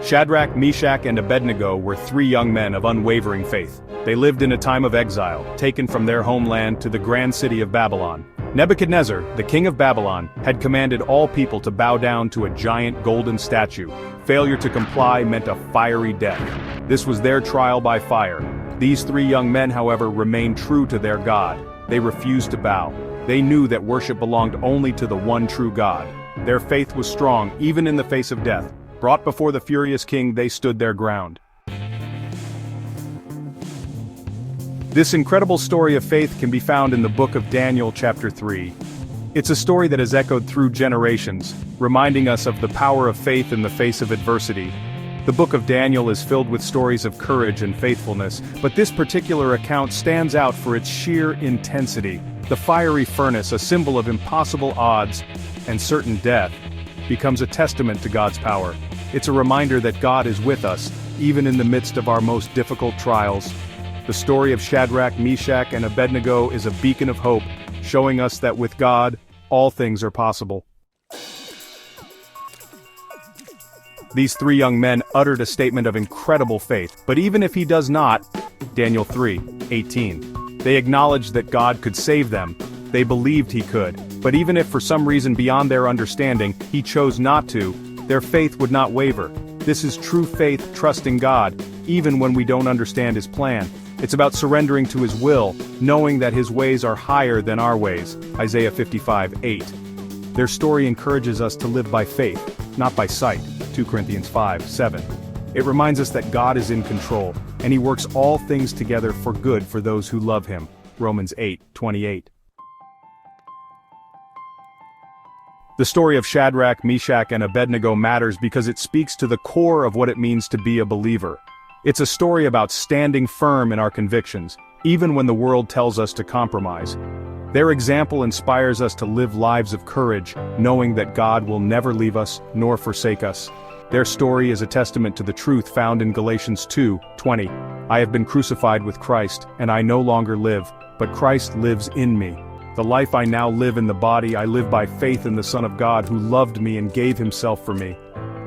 Shadrach, Meshach, and Abednego were three young men of unwavering faith. They lived in a time of exile, taken from their homeland to the grand city of Babylon. Nebuchadnezzar, the king of Babylon, had commanded all people to bow down to a giant golden statue. Failure to comply meant a fiery death. This was their trial by fire. These three young men, however, remained true to their God. They refused to bow. They knew that worship belonged only to the one true God. Their faith was strong, even in the face of death. Brought before the furious king, they stood their ground. This incredible story of faith can be found in the book of Daniel chapter 3. It's a story that has echoed through generations, reminding us of the power of faith in the face of adversity. The book of Daniel is filled with stories of courage and faithfulness, but this particular account stands out for its sheer intensity. The fiery furnace, a symbol of impossible odds and certain death, becomes a testament to God's power. It's a reminder that God is with us, even in the midst of our most difficult trials. The story of Shadrach, Meshach, and Abednego is a beacon of hope, showing us that with God, all things are possible. These three young men uttered a statement of incredible faith, but even if he does not, Daniel 3:18, they acknowledged that God could save them. They believed he could, but even if for some reason beyond their understanding, he chose not to, their faith would not waver. This is true faith, trusting God, even when we don't understand his plan. It's about surrendering to his will, knowing that his ways are higher than our ways. Isaiah 55:8. Their story encourages us to live by faith, not by sight. 2 Corinthians 5:7. It reminds us that God is in control, and he works all things together for good for those who love him. Romans 8:28. The story of Shadrach, Meshach, and Abednego matters because it speaks to the core of what it means to be a believer. It's a story about standing firm in our convictions, even when the world tells us to compromise. Their example inspires us to live lives of courage, knowing that God will never leave us nor forsake us. Their story is a testament to the truth found in Galatians 2:20. I have been crucified with Christ, and I no longer live, but Christ lives in me. The life I now live in the body I live by faith in the Son of God who loved me and gave himself for me.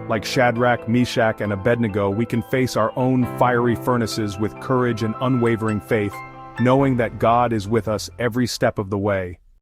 Like Shadrach, Meshach, and Abednego, we can face our own fiery furnaces with courage and unwavering faith, knowing that God is with us every step of the way.